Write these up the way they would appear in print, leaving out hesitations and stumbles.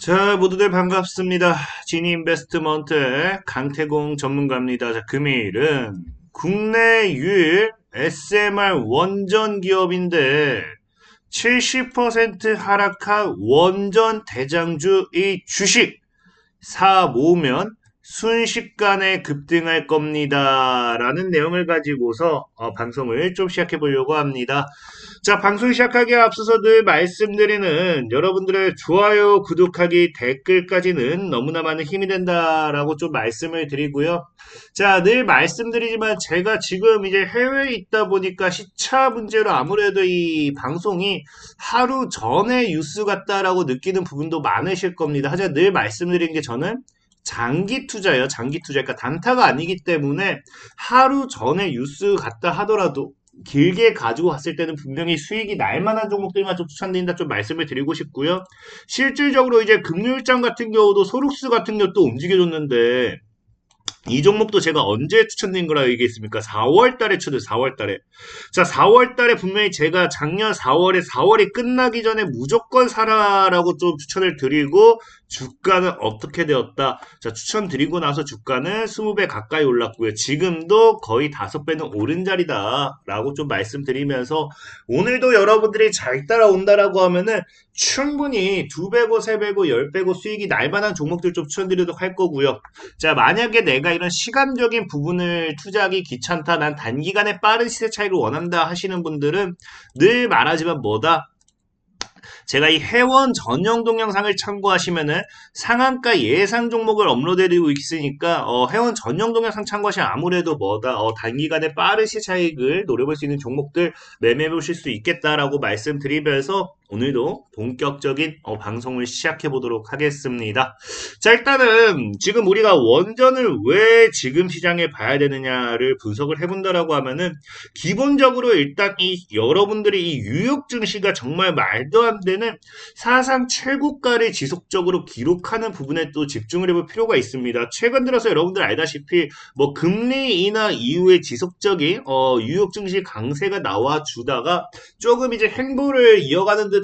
자, 모두들 반갑습니다. 지니인베스트먼트의 강태공 전문가입니다. 자, 금일은 국내 유일 SMR 원전 기업인데 70% 하락한 원전 대장주 이 주식 사 모으면 순식간에 급등할 겁니다. 라는 내용을 가지고서 방송을 좀 시작해 보려고 합니다. 자, 방송 시작하기에 앞서서 늘 말씀드리는 여러분들의 좋아요, 구독하기, 댓글까지는 너무나 많은 힘이 된다라고 좀 말씀을 드리고요. 자, 늘 말씀드리지만 제가 지금 이제 해외에 있다 보니까 시차 문제로 아무래도 이 방송이 하루 전에 뉴스 같다라고 느끼는 부분도 많으실 겁니다. 하지만 늘 말씀드린 게 저는 장기 투자예요. 장기 투자. 그러니까 단타가 아니기 때문에 하루 전에 뉴스 같다 하더라도 길게 가지고 갔을 때는 분명히 수익이 날 만한 종목들만 좀 추천드린다 좀 말씀을 드리고 싶고요. 실질적으로 이제 금요일장 같은 경우도 소룩스 같은 경우 또 움직여줬는데 이 종목도 제가 언제 추천드린 거라 얘기했습니까? 4월 달에 추천, 4월 달에. 자, 4월 달에 분명히 제가 작년 4월이 끝나기 전에 무조건 사라라고 좀 추천을 드리고, 주가는 어떻게 되었다? 자, 추천드리고 나서 주가는 20배 가까이 올랐고요. 지금도 거의 5배는 오른 자리다. 라고 좀 말씀드리면서, 오늘도 여러분들이 잘 따라온다라고 하면은, 충분히 2배고, 3배고, 10배고 수익이 날 만한 종목들 좀 추천드리도록 할 거고요. 자, 만약에 내가 이런 시간적인 부분을 투자하기 귀찮다, 난 단기간에 빠른 시세 차익을 원한다 하시는 분들은 늘 말하지만 뭐다? 제가 이 회원 전용 동영상을 참고하시면은 상한가 예상 종목을 업로드해드리고 있으니까 회원 전용 동영상 참고하시면 아무래도 뭐다 단기간에 빠른 시차익을 노려볼 수 있는 종목들 매매해 보실 수 있겠다라고 말씀드리면서 오늘도 본격적인 방송을 시작해 보도록 하겠습니다. 자, 일단은 지금 우리가 원전을 왜 지금 시장에 봐야 되느냐를 분석을 해본다라고 하면은 기본적으로 일단 이 여러분들이 이 뉴욕 증시가 정말 말도 안 되는 사상 최고가를 지속적으로 기록하는 부분에 또 집중을 해볼 필요가 있습니다. 최근 들어서 여러분들 알다시피 뭐 금리 인하 이후에 지속적인 뉴욕 증시 강세가 나와주다가 조금 이제 행보를 이어가는 듯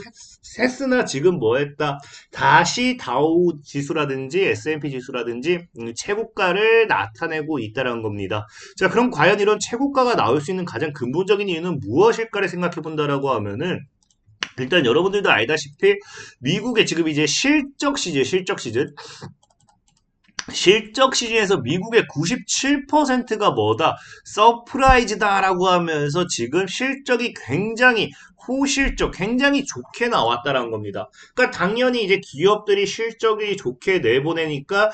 했으나 지금 뭐 했다? 다시 다우 지수라든지 S&P 지수라든지 최고가를 나타내고 있다는 겁니다. 자, 그럼 과연 이런 최고가가 나올 수 있는 가장 근본적인 이유는 무엇일까를 생각해 본다라고 하면은 일단 여러분들도 알다시피 미국의 지금 이제 실적 시즌에서 미국의 97%가 뭐다? 서프라이즈다라고 하면서 지금 실적이 굉장히 호실적, 굉장히 좋게 나왔다라는 겁니다. 그러니까 당연히 이제 기업들이 실적이 좋게 내보내니까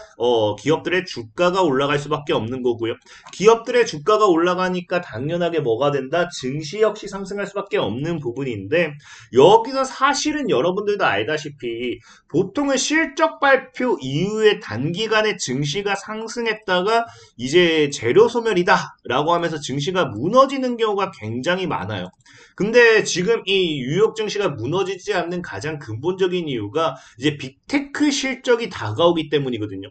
기업들의 주가가 올라갈 수밖에 없는 거고요. 기업들의 주가가 올라가니까 당연하게 뭐가 된다? 증시 역시 상승할 수밖에 없는 부분인데 여기서 사실은 여러분들도 알다시피 보통은 실적 발표 이후에 단기간에 증시가 상승했다가 이제 재료 소멸이다 라고 하면서 증시가 무너지는 경우가 굉장히 많아요. 근데 지금 이 뉴욕 증시가 무너지지 않는 가장 근본적인 이유가 이제 빅테크 실적이 다가오기 때문이거든요.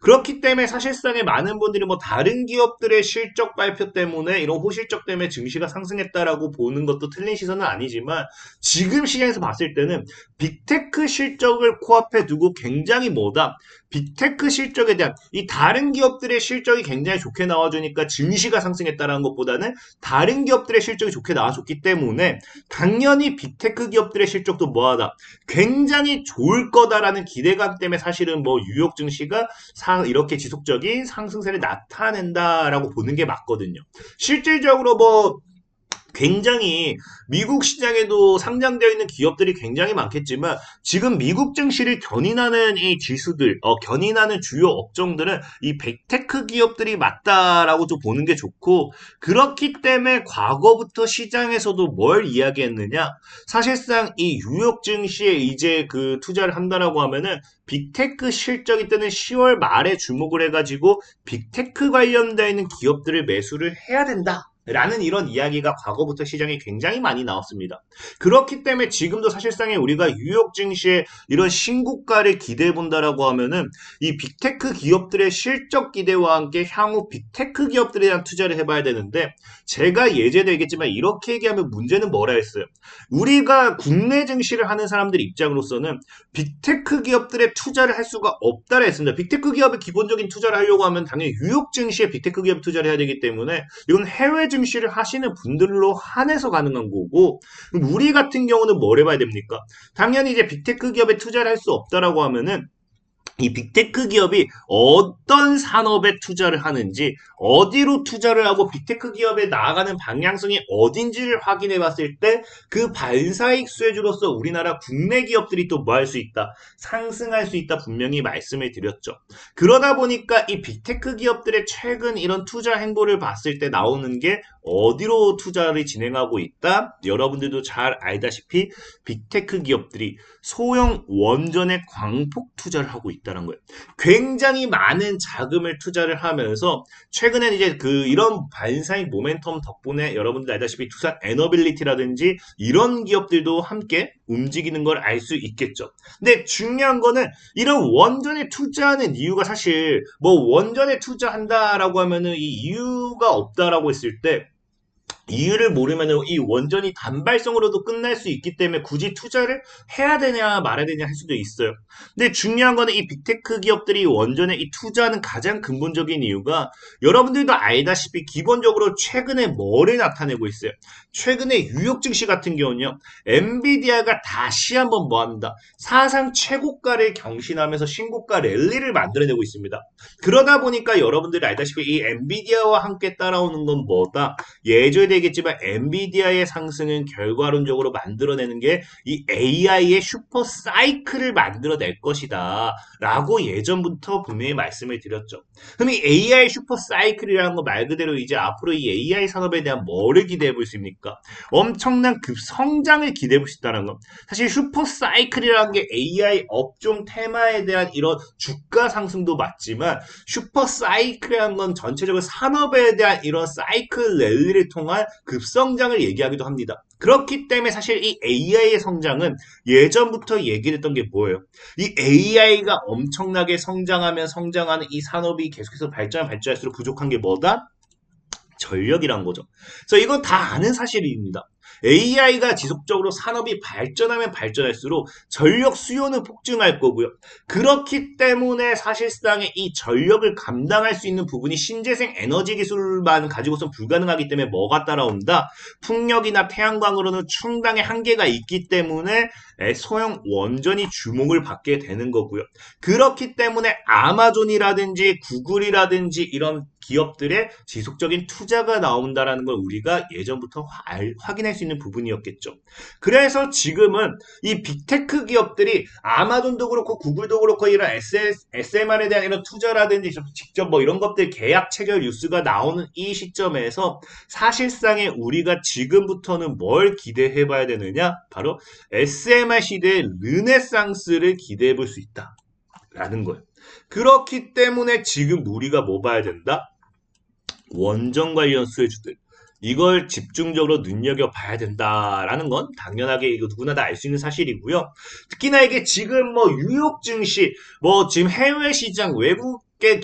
그렇기 때문에 사실상의 많은 분들이 뭐 다른 기업들의 실적 발표 때문에 이런 호실적 때문에 증시가 상승했다라고 보는 것도 틀린 시선은 아니지만 지금 시장에서 봤을 때는 빅테크 실적을 코앞에 두고 굉장히 뭐다? 빅테크 실적에 대한 이 다른 기업들의 실적이 굉장히 좋게 나와주니까 증시가 상승했다는 것보다는 다른 기업들의 실적이 좋게 나와줬기 때문에 당연히 빅테크 기업들의 실적도 뭐하다? 굉장히 좋을 거다라는 기대감 때문에 사실은 뭐 뉴욕 증시가 이렇게 지속적인 상승세를 나타낸다라고 보는 게 맞거든요. 실질적으로 뭐 굉장히 미국 시장에도 상장되어 있는 기업들이 굉장히 많겠지만 지금 미국 증시를 견인하는 이 지수들, 견인하는 주요 업종들은 이 빅테크 기업들이 맞다라고 좀 보는 게 좋고 그렇기 때문에 과거부터 시장에서도 뭘 이야기했느냐? 사실상 이 뉴욕 증시에 이제 그 투자를 한다라고 하면은 빅테크 실적이 뜨는 10월 말에 주목을 해가지고 빅테크 관련되어 있는 기업들을 매수를 해야 된다. 라는 이런 이야기가 과거부터 시장에 굉장히 많이 나왔습니다. 그렇기 때문에 지금도 사실상에 우리가 뉴욕 증시에 이런 신고가를 기대해 본다라고 하면은 이 빅테크 기업들의 실적 기대와 함께 향후 빅테크 기업들에 대한 투자를 해봐야 되는데 제가 예전에 얘기했지만 이렇게 얘기하면 문제는 뭐라 했어요. 우리가 국내 증시를 하는 사람들 입장으로서는 빅테크 기업들의 투자를 할 수가 없다라 했습니다. 빅테크 기업의 기본적인 투자를 하려고 하면 당연히 뉴욕 증시에 빅테크 기업 투자를 해야 되기 때문에 이건 해외 증시를 하시는 분들로 한해서 가능한 거고 그럼 우리 같은 경우는 뭘 해봐야 됩니까? 당연히 이제 빅테크 기업에 투자를 할 수 없다라고 하면은 이 빅테크 기업이 어떤 산업에 투자를 하는지, 어디로 투자를 하고 빅테크 기업에 나아가는 방향성이 어딘지를 확인해 봤을 때 그 반사익 수혜주로서 우리나라 국내 기업들이 또 뭐 할 수 있다? 상승할 수 있다 분명히 말씀을 드렸죠. 그러다 보니까 이 빅테크 기업들의 최근 이런 투자 행보를 봤을 때 나오는 게 어디로 투자를 진행하고 있다? 여러분들도 잘 알다시피 빅테크 기업들이 소형 원전에 광폭 투자를 하고 있다는 거예요. 굉장히 많은 자금을 투자를 하면서 최근에는 이제 이런 반사익 모멘텀 덕분에 여러분들 알다시피 두산 에너빌리티라든지 이런 기업들도 함께 움직이는 걸 알 수 있겠죠. 근데 중요한 거는 이런 원전에 투자하는 이유가 사실 뭐 원전에 투자한다라고 하면은 이 이유가 없다라고 했을 때 이유를 모르면 이 원전이 단발성으로도 끝날 수 있기 때문에 굳이 투자를 해야 되냐 말아야 되냐 할 수도 있어요. 근데 중요한 거는 이 빅테크 기업들이 원전에 이 투자하는 가장 근본적인 이유가 여러분들도 알다시피 기본적으로 최근에 뭐를 나타내고 있어요. 최근에 뉴욕 증시 같은 경우는요. 엔비디아가 다시 한번 뭐합니다. 사상 최고가를 경신하면서 신고가 랠리를 만들어내고 있습니다. 그러다 보니까 여러분들이 알다시피 이 엔비디아와 함께 따라오는 건 뭐다? 예전에 얘기했지만 엔비디아의 상승은 결과론적으로 만들어내는 게 이 AI의 슈퍼 사이클을 만들어낼 것이다 라고 예전부터 분명히 말씀을 드렸죠. 그럼 이 AI 슈퍼 사이클이라는 거 말 그대로 이제 앞으로 이 AI 산업에 대한 뭐를 기대해 볼 수 있습니까? 엄청난 급성장을 기대해 볼 수 있다는 거. 사실 슈퍼 사이클이라는 게 AI 업종 테마에 대한 이런 주가 상승도 맞지만 슈퍼 사이클이라는 건 전체적으로 산업에 대한 이런 사이클 랠리를 통한 급성장을 얘기하기도 합니다. 그렇기 때문에 사실 이 AI의 성장은 예전부터 얘기했던 게 뭐예요? 이 AI가 엄청나게 성장하는 이 산업이 계속해서 발전할수록 부족한 게 뭐다? 전력이란 거죠. 그래서 이건 다 아는 사실입니다. AI가 지속적으로 산업이 발전하면 발전할수록 전력 수요는 폭증할 거고요. 그렇기 때문에 사실상의 이 전력을 감당할 수 있는 부분이 신재생 에너지 기술만 가지고선 불가능하기 때문에 뭐가 따라온다? 풍력이나 태양광으로는 충당의 한계가 있기 때문에 소형 원전이 주목을 받게 되는 거고요. 그렇기 때문에 아마존이라든지 구글이라든지 이런 기업들의 지속적인 투자가 나온다라는 걸 우리가 예전부터 확인할 수 있는 부분이었겠죠. 그래서 지금은 이 빅테크 기업들이 아마존도 그렇고 구글도 그렇고 이런 SMR에 대한 이런 투자라든지 직접 뭐 이런 것들 계약 체결 뉴스가 나오는 이 시점에서 사실상에 우리가 지금부터는 뭘 기대해 봐야 되느냐? 바로 SMR 시대의 르네상스를 기대해 볼 수 있다. 라는 거예요. 그렇기 때문에 지금 우리가 뭐 봐야 된다? 원전 관련 수혜주들. 이걸 집중적으로 눈여겨봐야 된다라는 건 당연하게 이거 누구나 다 알 수 있는 사실이고요. 특히나 이게 지금 뭐 뉴욕 증시, 뭐 지금 해외 시장, 외국의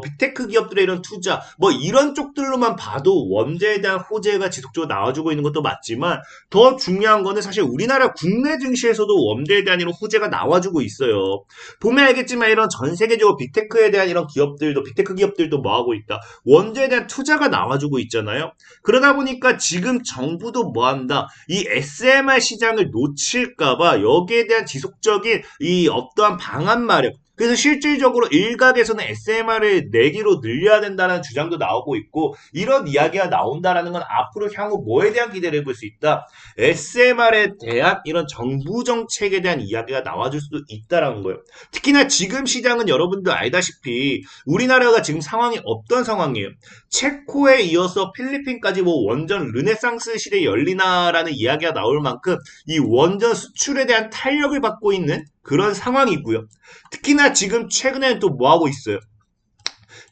빅테크 기업들의 이런 투자, 뭐 이런 쪽들로만 봐도 원재에 대한 호재가 지속적으로 나와주고 있는 것도 맞지만 더 중요한 거는 사실 우리나라 국내 증시에서도 원재에 대한 이런 호재가 나와주고 있어요. 보면 알겠지만 이런 전 세계적으로 빅테크에 대한 이런 기업들도, 빅테크 기업들도 뭐 하고 있다? 원재에 대한 투자가 나와주고 있잖아요. 그러다 보니까 지금 정부도 뭐 한다? 이 SMR 시장을 놓칠까봐 여기에 대한 지속적인 이 어떠한 방안 마련, 그래서 실질적으로 일각에서는 SMR을 내기로 늘려야 된다는 주장도 나오고 있고 이런 이야기가 나온다라는 건 앞으로 향후 뭐에 대한 기대를 해볼 수 있다. SMR에 대한 이런 정부 정책에 대한 이야기가 나와줄 수도 있다라는 거예요. 특히나 지금 시장은 여러분들 알다시피 우리나라가 지금 상황이 어떤 상황이에요. 체코에 이어서 필리핀까지 뭐 원전 르네상스 시대 열리나라는 이야기가 나올 만큼 이 원전 수출에 대한 탄력을 받고 있는 그런 상황이고요. 특히나 지금 최근에는 또 뭐 하고 있어요?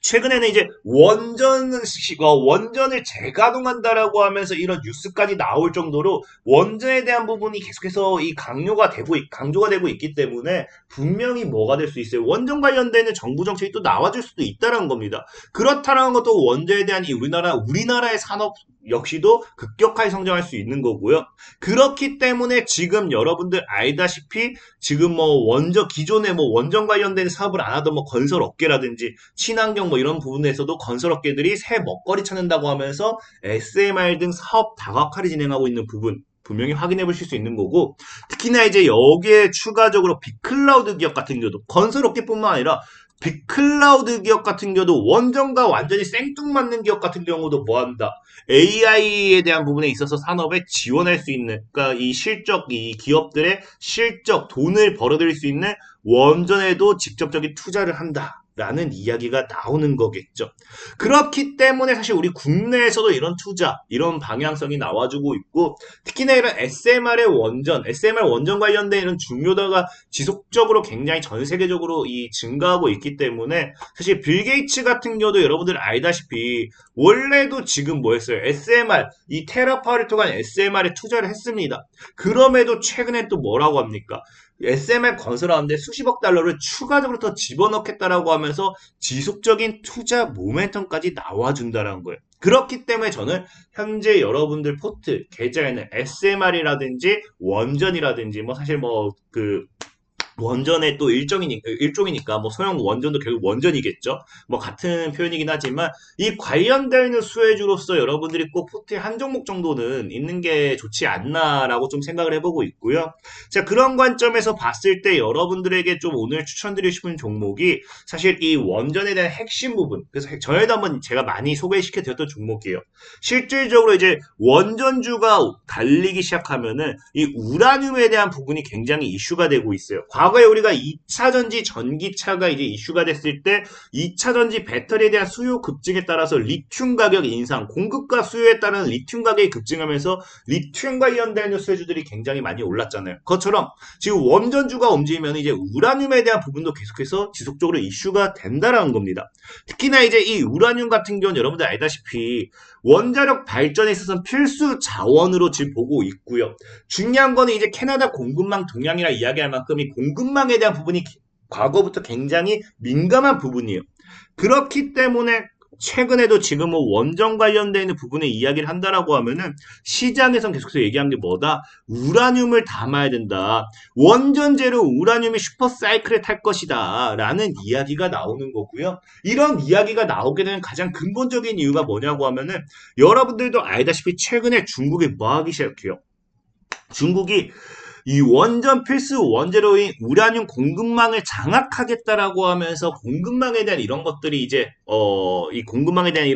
최근에는 이제 원전을 재가동한다라고 하면서 이런 뉴스까지 나올 정도로 원전에 대한 부분이 계속해서 이 강조가 되고 있기 때문에 분명히 뭐가 될 수 있어요. 원전 관련되는 정부 정책이 또 나와줄 수도 있다는 겁니다. 그렇다는 것도 원전에 대한 이 우리나라의 산업 역시도 급격하게 성장할 수 있는 거고요. 그렇기 때문에 지금 여러분들 알다시피 지금 기존에 원전 관련된 사업을 안 하던 건설 업계라든지 친환경 이런 부분에서도 건설 업계들이 새 먹거리 찾는다고 하면서 SMR 등 사업 다각화를 진행하고 있는 부분 분명히 확인해 보실 수 있는 거고, 특히나 이제 여기에 추가적으로 빅클라우드 기업 같은 경우도 건설 업계뿐만 아니라 빅클라우드 기업 같은 경우도 원전과 완전히 생뚱맞는 기업 같은 경우도 뭐한다? AI에 대한 부분에 있어서 산업에 지원할 수 있는, 그러니까 이 기업들의 실적, 돈을 벌어들일 수 있는 원전에도 직접적인 투자를 한다. 라는 이야기가 나오는 거겠죠. 그렇기 때문에 사실 우리 국내에서도 이런 투자, 이런 방향성이 나와주고 있고, 특히나 이런 SMR 원전 관련된 이런 중요도가 지속적으로 굉장히 전 세계적으로 증가하고 있기 때문에 사실 빌 게이츠 같은 경우도 여러분들 알다시피 원래도 지금 뭐했어요? 이 테라파를 통한 SMR에 투자를 했습니다. 그럼에도 최근에 또 뭐라고 합니까? SMR 건설하는데 수십억 달러를 추가적으로 더 집어넣겠다라고 하면서 지속적인 투자 모멘텀까지 나와준다는 거예요. 그렇기 때문에 저는 현재 여러분들 계좌에는 SMR이라든지 원전이라든지 사실 원전의 또 일종이니까 소형 원전도 결국 원전이겠죠. 같은 표현이긴 하지만 이 관련되어 있는 수혜주로서 여러분들이 꼭 포트에 한 종목 정도는 있는 게 좋지 않나라고 좀 생각을 해보고 있고요. 자, 그런 관점에서 봤을 때 여러분들에게 좀 오늘 추천드리고 싶은 종목이 사실 이 원전에 대한 핵심 부분. 그래서 전에도 한번 제가 많이 소개시켜 드렸던 종목이에요. 실질적으로 이제 원전주가 달리기 시작하면은 이 우라늄에 대한 부분이 굉장히 이슈가 되고 있어요. 과거에 우리가 2차전지 전기차가 이제 이슈가 됐을 때 2차전지 배터리에 대한 수요 급증에 따라서 리튬 가격 인상, 공급과 수요에 따른 리튬 가격이 급증하면서 리튬 관련된 수혜주들이 굉장히 많이 올랐잖아요. 그것처럼 지금 원전주가 움직이면 이제 우라늄에 대한 부분도 계속해서 지속적으로 이슈가 된다라는 겁니다. 특히나 이제 이 우라늄 같은 경우는 여러분들 알다시피 원자력 발전에 있어서는 필수 자원으로 지금 보고 있고요. 중요한 거는 이제 캐나다 공급망 동향이라 이야기할 만큼 이 공급망에 대한 부분이 과거부터 굉장히 민감한 부분이에요. 그렇기 때문에 최근에도 지금 원전 관련되어 있는 부분에 이야기를 한다라고 하면은 시장에선 계속해서 얘기한 게 뭐다? 우라늄을 담아야 된다. 원전재로 우라늄이 슈퍼사이클에 탈 것이다. 라는 이야기가 나오는 거고요. 이런 이야기가 나오게 되는 가장 근본적인 이유가 뭐냐고 하면은 여러분들도 알다시피 최근에 중국이 뭐 하기 시작해요? 중국이 이 원전 필수 원재료인 우라늄 공급망을 장악하겠다라고 하면서 공급망에 대한 이런 것들이 이제 이 공급망에 대한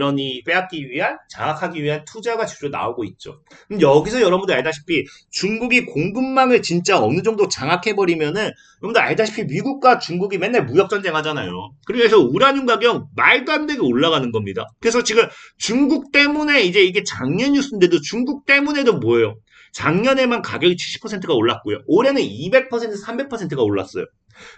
장악하기 위한 투자가 주로 나오고 있죠. 그럼 여기서 여러분들 알다시피 중국이 공급망을 진짜 어느 정도 장악해버리면은 여러분들 알다시피 미국과 중국이 맨날 무역 전쟁 하잖아요. 그래서 우라늄 가격 말도 안 되게 올라가는 겁니다. 그래서 지금 중국 때문에 이제 이게 작년 뉴스인데도 중국 때문에도 뭐예요? 작년에만 가격이 70%가 올랐고요. 올해는 200%, 300%가 올랐어요.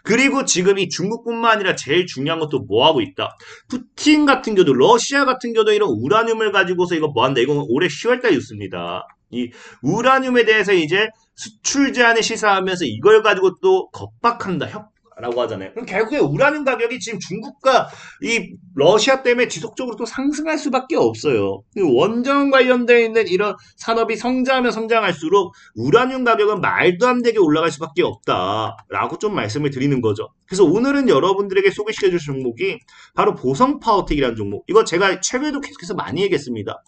그리고 지금 이 중국뿐만 아니라 제일 중요한 것도 뭐 하고 있다. 푸틴 같은 경우도 러시아 같은 경우도 이런 우라늄을 가지고서 이거 뭐 한다. 이건 올해 10월달 뉴스입니다. 이 우라늄에 대해서 이제 수출 제한을 시사하면서 이걸 가지고 또 겁박한다. 라고 하잖아요. 그럼 결국에 우라늄 가격이 지금 중국과 이 러시아 때문에 지속적으로 또 상승할 수밖에 없어요. 원전 관련되어 있는 이런 산업이 성장하면 성장할수록 우라늄 가격은 말도 안 되게 올라갈 수밖에 없다라고 좀 말씀을 드리는 거죠. 그래서 오늘은 여러분들에게 소개시켜줄 종목이 바로 보성파워텍이라는 종목. 이거 제가 최근에도 계속해서 많이 얘기했습니다.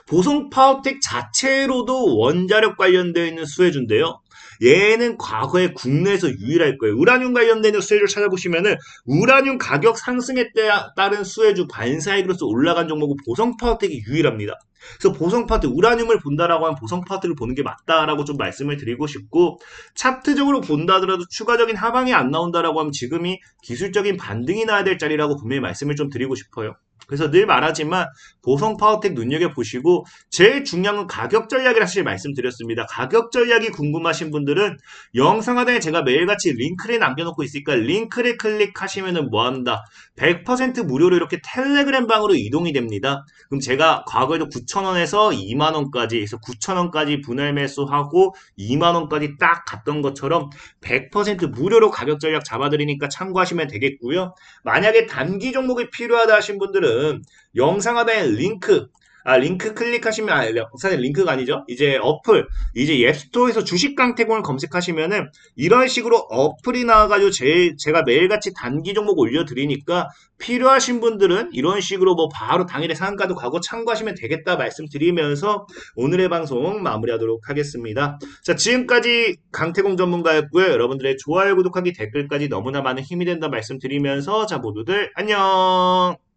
보성파워텍 자체로도 원자력 관련되어 있는 수혜주인데요. 얘는 과거에 국내에서 유일할 거예요. 우라늄 관련되는 수혜주를 찾아보시면은 우라늄 가격 상승에 따른 수혜주 반사익으로서 올라간 종목은 보성파워텍이 유일합니다. 그래서 보성파워텍, 우라늄을 본다라고 하면 보성파워텍을 보는 게 맞다라고 좀 말씀을 드리고 싶고, 차트적으로 본다 하더라도 추가적인 하방이 안 나온다라고 하면 지금이 기술적인 반등이 나야 될 자리라고 분명히 말씀을 좀 드리고 싶어요. 그래서 늘 말하지만 보성 파워텍 눈여겨보시고 제일 중요한 건 가격 전략이라 사실 말씀드렸습니다. 가격 전략이 궁금하신 분들은 영상 하단에 제가 매일같이 링크를 남겨놓고 있으니까 링크를 클릭하시면은 뭐한다? 100% 무료로 이렇게 텔레그램 방으로 이동이 됩니다. 그럼 제가 과거에도 9,000원에서 2만원까지 그래서 9,000원까지 분할 매수하고 2만원까지 딱 갔던 것처럼 100% 무료로 가격 전략 잡아드리니까 참고하시면 되겠고요. 만약에 단기 종목이 필요하다 하신 분들은 영상 하단에 링크 클릭하시면, 영상에 링크가 아니죠. 이제 어플, 이제 앱스토어에서 주식 강태공을 검색하시면은 이런 식으로 어플이 나와가지고 제가 매일같이 단기 종목 올려드리니까 필요하신 분들은 이런 식으로 뭐 바로 당일에 상한가도 가고 참고하시면 되겠다 말씀드리면서 오늘의 방송 마무리하도록 하겠습니다. 자, 지금까지 강태공 전문가였고요. 여러분들의 좋아요, 구독하기, 댓글까지 너무나 많은 힘이 된다 말씀드리면서 자, 모두들 안녕!